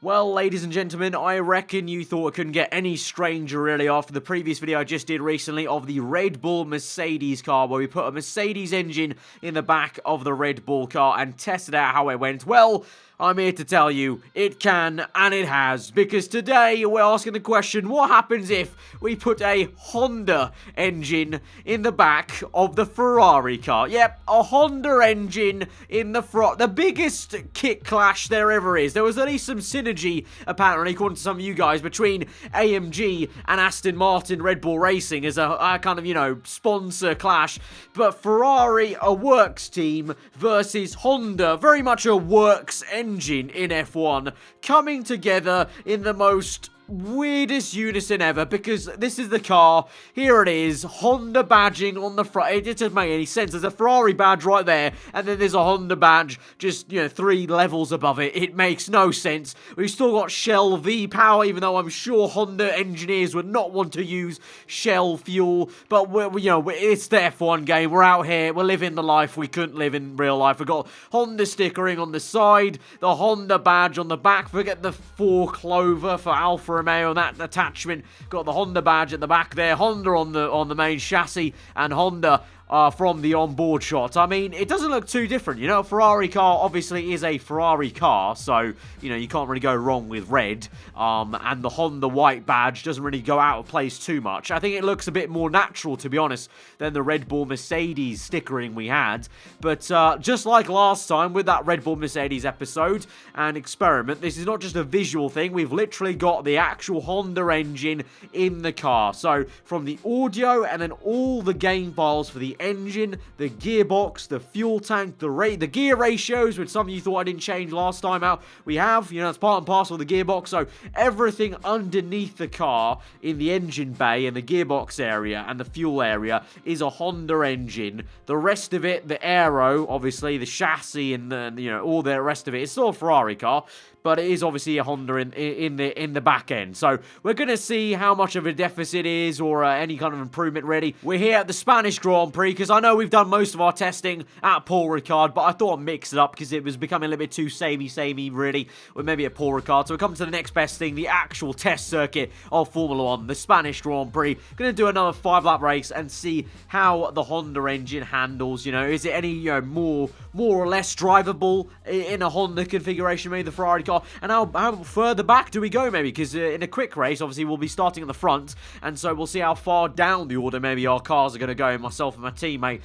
Well, ladies and gentlemen, I reckon you thought it couldn't get any stranger really after the previous video I just did recently of the Red Bull Mercedes car, where we put a Mercedes engine in the back of the Red Bull car and tested out how it went. Well, I'm here to tell you, it can, and it has, because today we're asking the question, what happens if we put a Honda engine in the back of the Ferrari car? Yep, a Honda engine in the front, the biggest kit clash there ever is. There was at least some synergy, apparently, according to some of you guys, between AMG and Aston Martin Red Bull Racing as a kind of, sponsor clash. But Ferrari, a works team, versus Honda, very much a works engine in F1, coming together in the most weirdest unison ever, because this is the car, here it is, Honda badging on the front. It doesn't make any sense. There's a Ferrari badge right there, and then there's a Honda badge just, 3 levels above it. It makes no sense. We've still got Shell V-Power, even though I'm sure Honda engineers would not want to use Shell fuel, but it's the F1 game. We're out here, we're living the life we couldn't live in real life. We've got Honda stickering on the side, the Honda badge on the back, forget the 4 clover for Alfa Romeo and that attachment. Got the Honda badge at the back there, Honda on the main chassis, and Honda from the onboard shot. I mean, it doesn't look too different. A Ferrari car obviously is a Ferrari car, so, you can't really go wrong with red. And the Honda white badge doesn't really go out of place too much. I think it looks a bit more natural, to be honest, than the Red Bull Mercedes stickering we had. But just like last time with that Red Bull Mercedes episode and experiment, this is not just a visual thing. We've literally got the actual Honda engine in the car. So from the audio and then all the game files for the engine, the gearbox, the fuel tank, the gear ratios, which some of you thought I didn't change last time out, we have, it's part and parcel of the gearbox. So everything underneath the car in the engine bay and the gearbox area and the fuel area is a Honda engine. The rest of it, the aero, obviously the chassis and all the rest of it, it's still a Ferrari car, but it is obviously a Honda in the back end. So we're going to see how much of a deficit is or any kind of improvement, really. We're here at the Spanish Grand Prix, because I know we've done most of our testing at Paul Ricard, but I thought I'd mix it up because it was becoming a little bit too samey, really, with maybe at Paul Ricard. So we're coming to the next best thing, the actual test circuit of Formula 1, the Spanish Grand Prix. Going to do another 5-lap race and see how the Honda engine handles. Is it any more or less drivable in a Honda configuration, maybe the Ferrari car? And how further back do we go, maybe? Because in a quick race, obviously, we'll be starting at the front, and so we'll see how far down the order maybe our cars are going to go, myself and my teammate,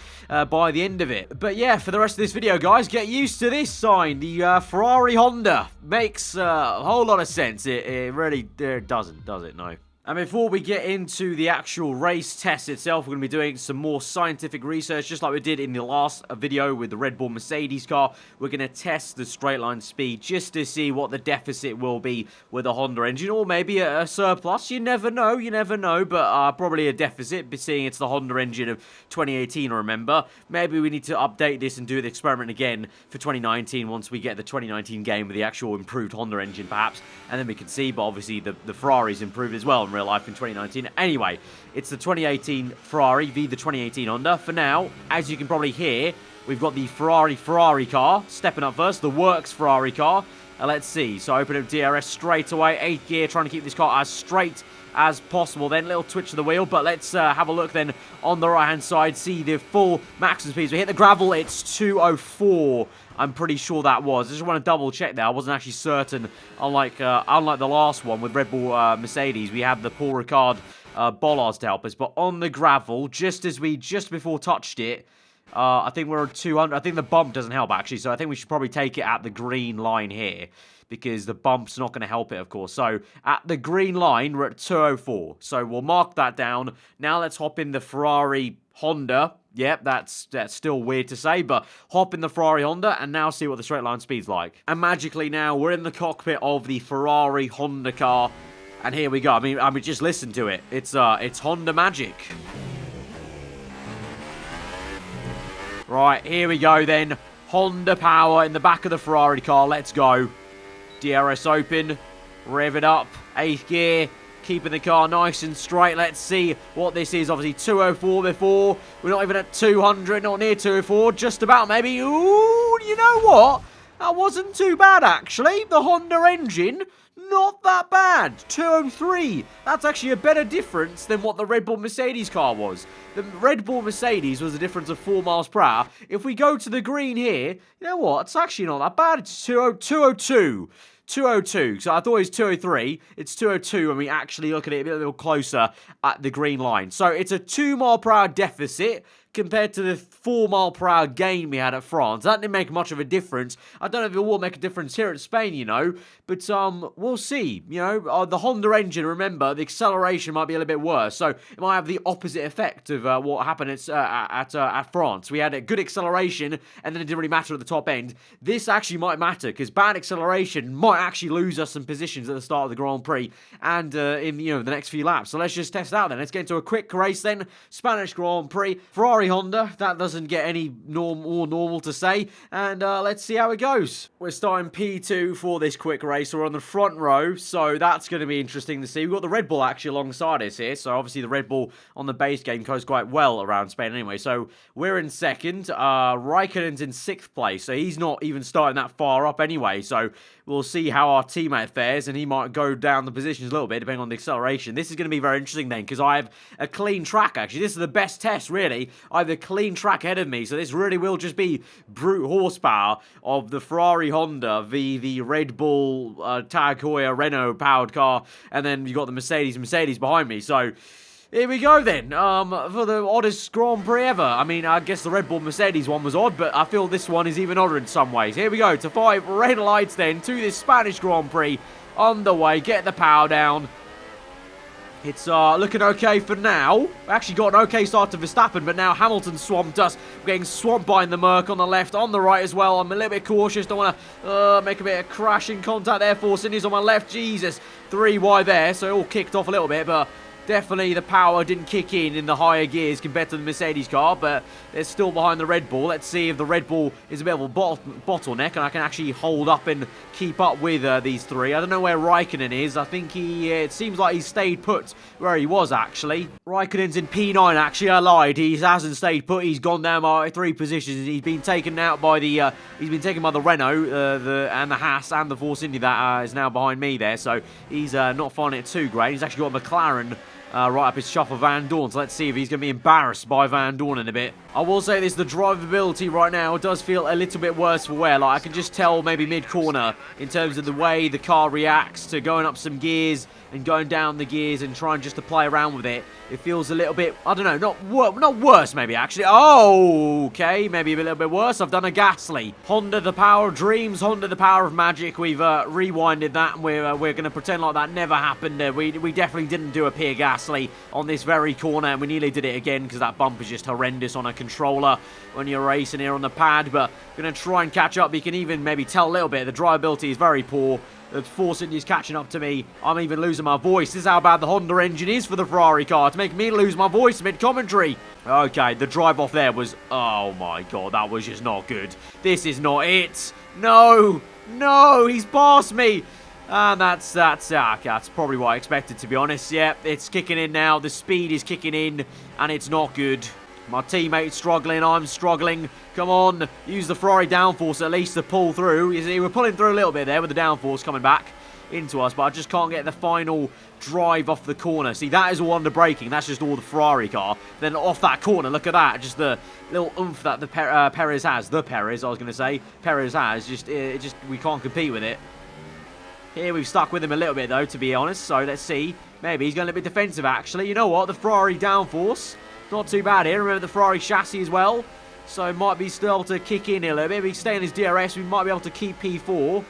by the end of it. But yeah, for the rest of this video, guys, get used to this sign. The Ferrari-Honda makes a whole lot of sense. It really doesn't, does it? No. And before we get into the actual race test itself, we're going to be doing some more scientific research, just like we did in the last video with the Red Bull Mercedes car. We're going to test the straight line speed just to see what the deficit will be with a Honda engine, or maybe a surplus. You never know, but probably a deficit, seeing it's the Honda engine of 2018, remember. Maybe we need to update this and do the experiment again for 2019 once we get the 2019 game with the actual improved Honda engine, perhaps, and then we can see. But obviously the Ferrari's improved as well real life in 2019. Anyway, it's the 2018 Ferrari v the 2018 Honda. For now, as you can probably hear, we've got the Ferrari car stepping up first, the works Ferrari car. Let's see. So open up DRS straight away, 8th gear, trying to keep this car as straight as possible. Then little twitch of the wheel, but let's have a look then on the right hand side, see the full maximum speeds. We hit the gravel, it's 204. I'm pretty sure that was. I just want to double check there. I wasn't actually certain. Unlike the last one with Red Bull Mercedes, we have the Paul Ricard bollards to help us. But on the gravel, just before touched it, I think we're at 200. I think the bump doesn't help, actually. So I think we should probably take it at the green line here, because the bump's not going to help it, of course. So at the green line, we're at 204. So we'll mark that down. Now let's hop in the Ferrari-Honda. Yep, that's still weird to say, but hop in the Ferrari-Honda and now see what the straight line speed's like. And magically now, we're in the cockpit of the Ferrari-Honda car. And here we go. I mean, just listen to it. It's Honda magic. Right, here we go then. Honda power in the back of the Ferrari car. Let's go. DRS open. Rev it up. 8th gear. Keeping the car nice and straight. Let's see what this is. Obviously 204 before. We're not even at 200. Not near 204. Just about maybe. Ooh, you know what? That wasn't too bad, actually. The Honda engine, not that bad. 203. That's actually a better difference than what the Red Bull Mercedes car was. The Red Bull Mercedes was a difference of 4 miles per hour. If we go to the green here, you know what? It's actually not that bad. It's 202. 202. So I thought it was 203. It's 202 when we actually look at it a little closer at the green line. So it's a 2 mile per hour deficit compared to the 4 mile per hour gain we had at France. That didn't make much of a difference. I don't know if it will make a difference here at Spain, you know, but we'll see. You know, the Honda engine, remember, the acceleration might be a little bit worse, so it might have the opposite effect of what happened at France. We had a good acceleration, and then it didn't really matter at the top end. This actually might matter, because bad acceleration might actually lose us some positions at the start of the Grand Prix, and in, you know, the next few laps. So let's just test it out then. Let's get into a quick race then. Spanish Grand Prix. Ferrari-Honda, that doesn't get any more normal to say, and let's see how it goes. We're starting P2 for this quick race. We're on the front row, so that's going to be interesting to see. We've got the Red Bull actually alongside us here, so obviously the Red Bull on the base game goes quite well around Spain anyway. So we're in second. Raikkonen's in 6th place, so he's not even starting that far up anyway, so we'll see how our teammate fares, and he might go down the positions a little bit depending on the acceleration. This is going to be very interesting then, because I have a clean track actually. This is the best test really. I have a clean track ahead of me, so this really will just be brute horsepower of the Ferrari-Honda v the Red Bull Tag Heuer Renault powered car, and then you've got the Mercedes behind me. So here we go then, for the oddest Grand Prix ever. I mean, I guess the Red Bull Mercedes one was odd, but I feel this one is even odder in some ways. Here we go, to 5 red lights then, to this Spanish Grand Prix. Underway, get the power down. It's looking okay for now. We actually got an okay start to Verstappen, but now Hamilton swamped us. We're getting swamped by the Merc on the left, on the right as well. I'm a little bit cautious. Don't want to make a bit of crashing contact there. Force Indies on my left. Jesus. 3 wide there, so it all kicked off a little bit, but definitely the power didn't kick in the higher gears compared to the Mercedes car, but they're still behind the Red Bull. Let's see if the Red Bull is a bit of a bottleneck and I can actually hold up and keep up with these 3. I don't know where Raikkonen is. I think it seems like he stayed put where he was actually. Raikkonen's in P9 actually. I lied. He hasn't stayed put. He's gone down by 3 positions. He's been taken out by the Renault, and the Haas and the Force India that is now behind me there. So he's not finding it too great. He's actually got a McLaren right up his shop of Van Dorn, so let's see if he's going to be embarrassed by Van Dorn in a bit. I will say this, the drivability right now does feel a little bit worse for wear. Like, I can just tell maybe mid-corner in terms of the way the car reacts to going up some gears and going down the gears and trying just to play around with it. It feels a little bit, I don't know, not worse maybe actually. Oh, okay, maybe a little bit worse. I've done a Gasly. Honda, the power of dreams. Honda, the power of magic. We've rewinded that, and we're going to pretend like that never happened. We definitely didn't do a Pierre Gasly on this very corner, and we nearly did it again because that bump is just horrendous on a controller when you're racing here on the pad. But going to try and catch up. You can even maybe tell a little bit. The drivability is very poor. The Force India's catching up to me. I'm even losing my voice. This is how bad the Honda engine is for the Ferrari car. To make me lose my voice mid-commentary. Okay, the drive off there was... Oh my god, that was just not good. This is not it. No, he's past me. And that's probably what I expected, to be honest. Yeah, it's kicking in now. The speed is kicking in, and it's not good. My teammate's struggling, I'm struggling. Come on, use the Ferrari downforce at least to pull through. You see, we're pulling through a little bit there with the downforce coming back into us, but I just can't get the final drive off the corner. See, that is all under braking. That's just all the Ferrari car. Then off that corner, look at that. Just the little oomph that the Perez has. Perez has. Just we can't compete with it. Here, we've stuck with him a little bit, though, to be honest. So, let's see. Maybe he's going a bit defensive, actually. You know what? The Ferrari downforce, not too bad here. Remember the Ferrari chassis as well. So, it might be still able to kick in here a little bit. If we stay in his DRS, we might be able to keep P4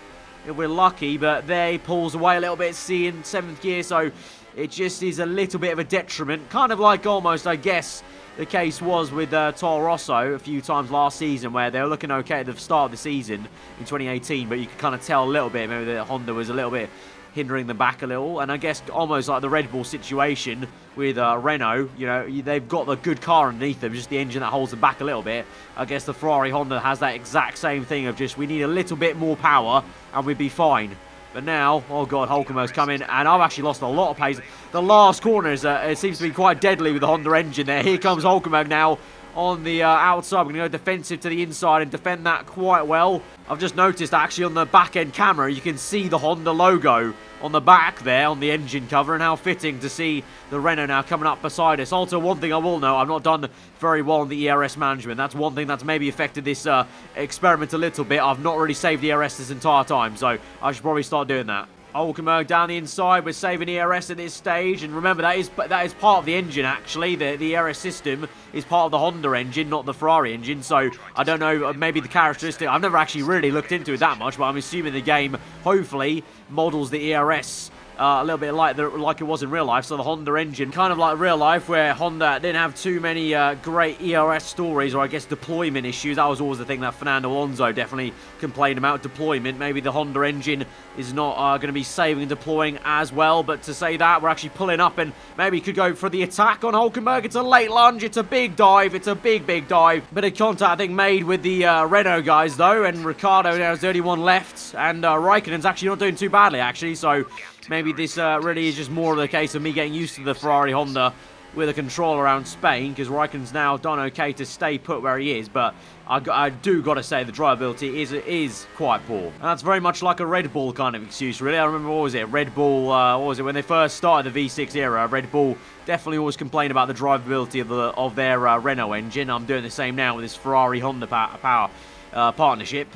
if we're lucky. But there, he pulls away a little bit, see, in 7th gear. So, it just is a little bit of a detriment. Kind of like almost, I guess, the case was with Toro Rosso a few times last season, where they were looking okay at the start of the season in 2018, but you could kind of tell a little bit, maybe the Honda was a little bit hindering them back a little, and I guess almost like the Red Bull situation with Renault, you know, they've got the good car underneath them, just the engine that holds them back a little bit. I guess the Ferrari-Honda has that exact same thing of just, we need a little bit more power, and we'd be fine. But now, oh god, Hulkenberg's coming, and I've actually lost a lot of pace. The last corner is, it seems to be quite deadly with the Honda engine there. Here comes Hulkenberg now. on the outside. We're going to go defensive to the inside and defend that quite well. I've just noticed actually on the back end camera you can see the Honda logo on the back there on the engine cover, and how fitting to see the Renault now coming up beside us. Also, one thing I will note, I've not done very well on the ERS management. That's one thing that's maybe affected this experiment a little bit. I've not really saved the ERS this entire time, so I should probably start doing that. Hulkenberg down the inside. We're saving ERS at this stage, and remember that is part of the engine actually. The ERS system is part of the Honda engine, not the Ferrari engine. So I don't know, maybe the characteristic. I've never actually really looked into it that much, but I'm assuming the game hopefully models the ERS a little bit like it was in real life. So the Honda engine, kind of like real life, where Honda didn't have too many great ERS stories, or I guess deployment issues. That was always the thing that Fernando Alonso definitely complained about, deployment. Maybe the Honda engine is not going to be saving and deploying as well. But to say that, we're actually pulling up, and maybe could go for the attack on Hulkenberg. It's a late lunge. It's a big dive. It's a big dive. Bit of contact, I think, made with the Renault guys, though. And Ricciardo now is the only one left. And Raikkonen's actually not doing too badly, actually. So maybe this really is just more of the case of me getting used to the Ferrari-Honda with a control around Spain, because Raikkonen's now done okay to stay put where he is, but I do got to say the drivability is quite poor. And that's very much like a Red Bull kind of excuse, really. I remember, what was it, Red Bull, what was it, when they first started the V6 era, Red Bull definitely always complained about the drivability of their Renault engine. I'm doing the same now with this Ferrari-Honda power partnership.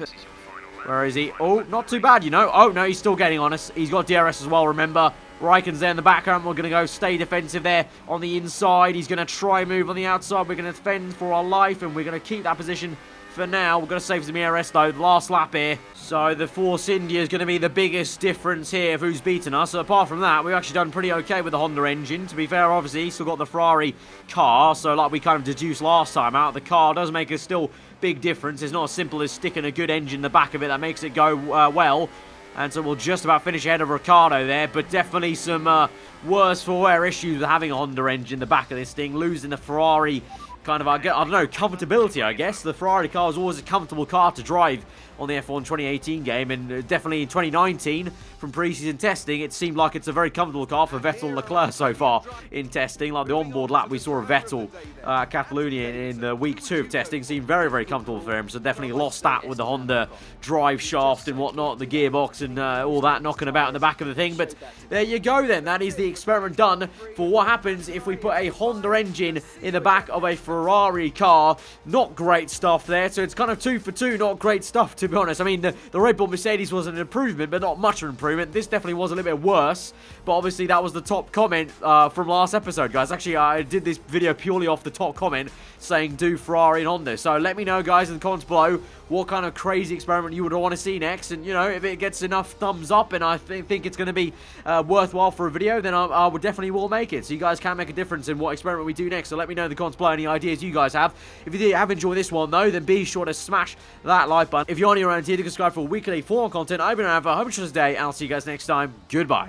Where is he? Oh, not too bad, you know. Oh, no, he's still getting on us. He's got DRS as well, remember. Raikkonen's there in the background. We're going to go stay defensive there on the inside. He's going to try move on the outside. We're going to defend for our life, and we're going to keep that position for now. We're going to save some ERS, though. Last lap here. So the Force India is going to be the biggest difference here of who's beaten us. So apart from that, we've actually done pretty okay with the Honda engine. To be fair, obviously, still got the Ferrari car. So like we kind of deduced last time out, the car does make a still big difference. It's not as simple as sticking a good engine in the back of it that makes it go well. And so we'll just about finish ahead of Ricciardo there. But definitely some worse for wear issues with having a Honda engine in the back of this thing. Losing the Ferrari kind of, I don't know, comfortability, I guess. The Ferrari car is always a comfortable car to drive on the F1 2018 game, and definitely in 2019 from pre-season testing it seemed like it's a very comfortable car for Vettel and Leclerc so far in testing. Like the onboard lap we saw of Vettel Catalonia in the week 2 of testing seemed very comfortable for him, so definitely lost that with the Honda drive shaft and whatnot, the gearbox and all that knocking about in the back of the thing. But there you go then, that is the experiment done for what happens if we put a Honda engine in the back of a Ferrari car. Not great stuff there, so it's kind of 2 for 2, not great stuff to be honest. I mean, the Red Bull Mercedes was an improvement, but not much of an improvement. This definitely was a little bit worse, but obviously that was the top comment from last episode, guys. Actually, I did this video purely off the top comment saying do Ferrari and Honda. So let me know, guys, in the comments below what kind of crazy experiment you would want to see next. And, you know, if it gets enough thumbs up and I think it's going to be worthwhile for a video, then I would definitely will make it. So you guys can make a difference in what experiment we do next. So let me know in the comments below any ideas you guys have. If you have enjoyed this one, though, then be sure to smash that like button. If you're new around here, subscribe for weekly F1 content. I've been around for a hope you day, and I'll see you guys next time. Goodbye.